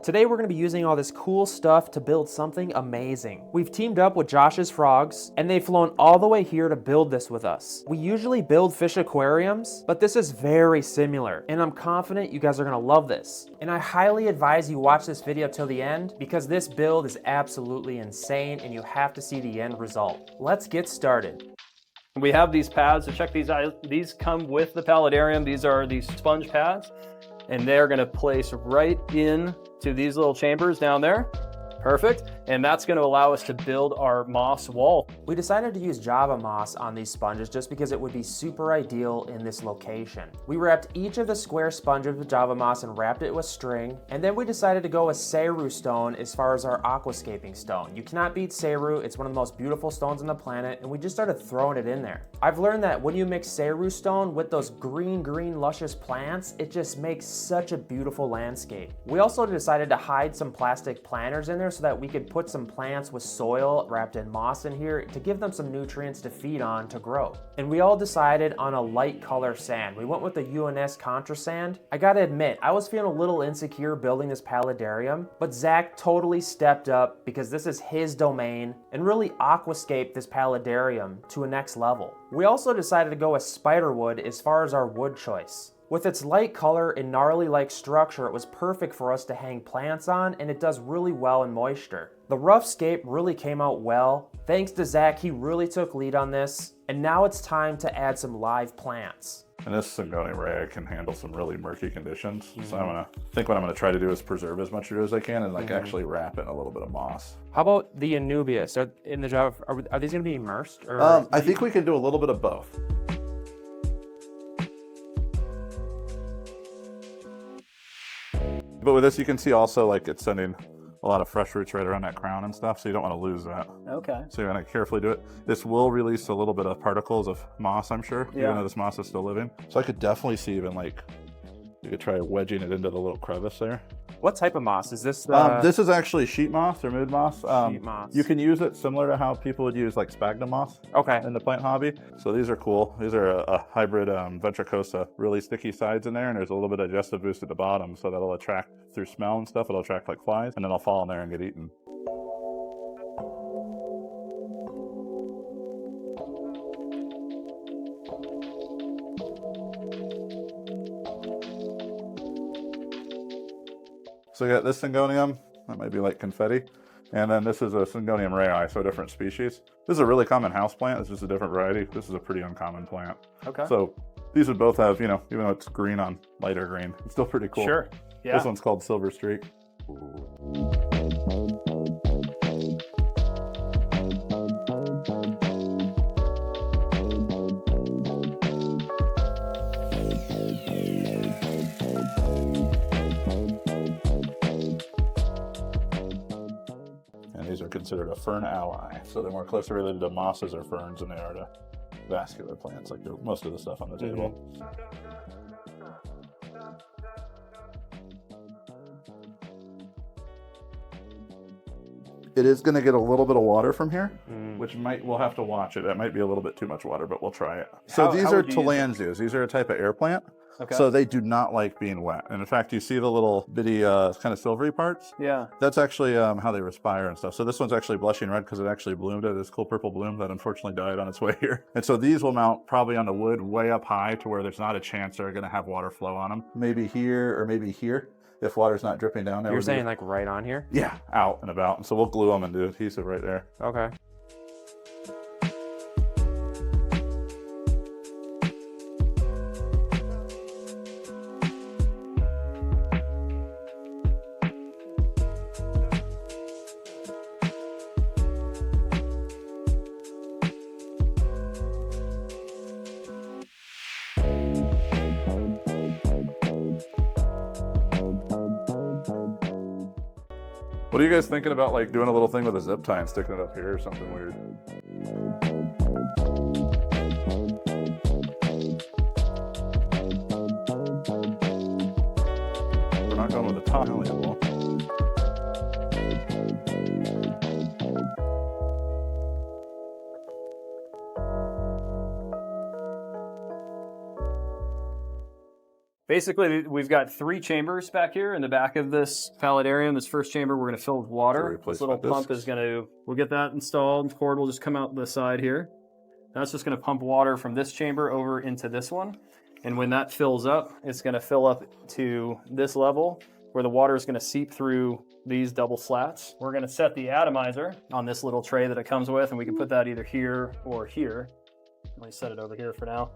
Today we're going to be using all this cool stuff to build something amazing. We've teamed up with Josh's Frogs, and they've flown all the way here to build this with us. We usually build fish aquariums, but this is very similar, and I'm confident you guys are going to love this. And I highly advise you watch this video till the end, because this build is absolutely insane, and you have to see the end result. Let's get started. We have these pads, so check these out. These come with the Paludarium. These are these sponge pads, and they're gonna place right in to these little chambers down there. Perfect. And that's going to allow us to build our moss wall. We decided to use Java moss on these sponges just because it would be super ideal in this location. We wrapped each of the square sponges with Java moss and wrapped it with string, and then we decided to go with Seru stone as far as our aquascaping stone. You cannot beat Seru, it's one of the most beautiful stones on the planet, and we just started throwing it in there. I've learned that when you mix Seru stone with those green luscious plants, it just makes such a beautiful landscape. We also decided to hide some plastic planters in there so that we could put some plants with soil wrapped in moss in here to give them some nutrients to feed on to grow. And we all decided on a light color sand. We went with the UNS Contra sand. I gotta admit, I was feeling a little insecure building this paludarium, but Zach totally stepped up because this is his domain and really aquascaped this paludarium to a next level. We also decided to go with spiderwood as far as our wood choice. With its light color and gnarly-like structure, it was perfect for us to hang plants on, and it does really well in moisture. The rough scape really came out well. Thanks to Zach, he really took lead on this, and now it's time to add some live plants. And this Syngonium ray can handle some really murky conditions. So I think what I'm gonna try to do is preserve as much of it as I can and actually wrap it in a little bit of moss. How about the Anubias? In the Java, are these gonna be immersed? Or I think we can do a little bit of both. But with this, you can see also like it's sending a lot of fresh roots right around that crown and stuff, so you don't want to lose that. Okay. So you're going to carefully do it. This will release a little bit of particles of moss, I'm sure, even though this moss is still living. So I could definitely see even like, you could try wedging it into the little crevice there. What type of moss? Is this this is actually sheet moss or mood moss. Sheet moss. You can use it similar to how people would use like sphagnum moss in the plant hobby. So these are cool. These are a hybrid ventricosa, really sticky sides in there, and there's a little bit of digestive boost at the bottom, so that'll attract through smell and stuff. It'll attract like flies, and then they'll fall in there and get eaten. So you got this Syngonium, that might be like confetti. And then this is a Syngonium rayi, so a different species. This is a really common house plant, it's just a different variety. This is a pretty uncommon plant. Okay. So these would both have, you know, even though it's green on lighter green, it's still pretty cool. Sure, yeah. This one's called Silver Streak. These are considered a fern ally, so they're more closely related to mosses or ferns than they are to vascular plants, like most of the stuff on the table. It is going to get a little bit of water from here, which we'll have to watch it. That might be a little bit too much water, but we'll try it. So these are Tillandsias. These are a type of air plant. Okay. So they do not like being wet. And in fact, you see the little bitty kind of silvery parts? Yeah. That's actually how they respire and stuff. So this one's actually blushing red because it actually bloomed at this cool purple bloom that unfortunately died on its way here. And so these will mount probably on the wood way up high to where there's not a chance they're going to have water flow on them. Maybe here or maybe here if water's not dripping down there. You're saying like right on here? Yeah, out and about. And so we'll glue them and do adhesive right there. Okay. What are you guys thinking about like doing a little thing with a zip tie and sticking it up here or something weird? We're not going with the tile anymore. Basically, we've got 3 chambers back here in the back of this paludarium. This first chamber we're going to fill with water. This little pump is going to, we'll get that installed. Cord will just come out the side here. That's just going to pump water from this chamber over into this one. And when that fills up, it's going to fill up to this level where the water is going to seep through these double slats. We're going to set the atomizer on this little tray that it comes with, and we can put that either here or here. Let me set it over here for now.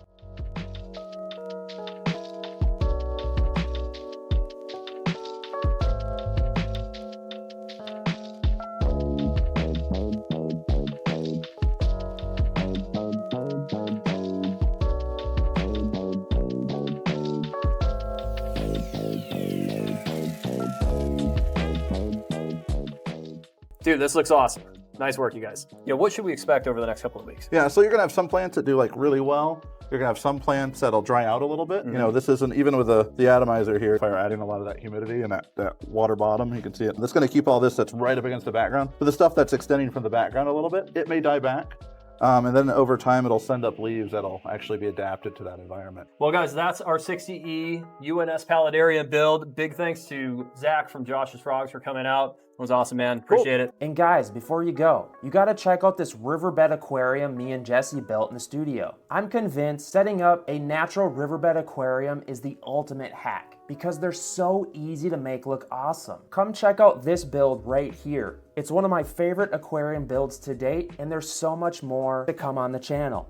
Dude, this looks awesome. Nice work, you guys. Yeah, what should we expect over the next couple of weeks? Yeah, so you're gonna have some plants that do like really well. You're gonna have some plants that'll dry out a little bit. You know, this isn't, even with the atomizer here, if I were adding a lot of that humidity and that water bottom, you can see it. That's gonna keep all this that's right up against the background. But the stuff that's extending from the background a little bit, it may die back. And then over time, it'll send up leaves that'll actually be adapted to that environment. Well, guys, that's our 60E UNS Paludarium build. Big thanks to Zach from Josh's Frogs for coming out. It was awesome, man. Appreciate it. And guys, before you go, you gotta check out this riverbed aquarium me and Jesse built in the studio. I'm convinced setting up a natural riverbed aquarium is the ultimate hack because they're so easy to make look awesome. Come check out this build right here. It's one of my favorite aquarium builds to date, and there's so much more to come on the channel.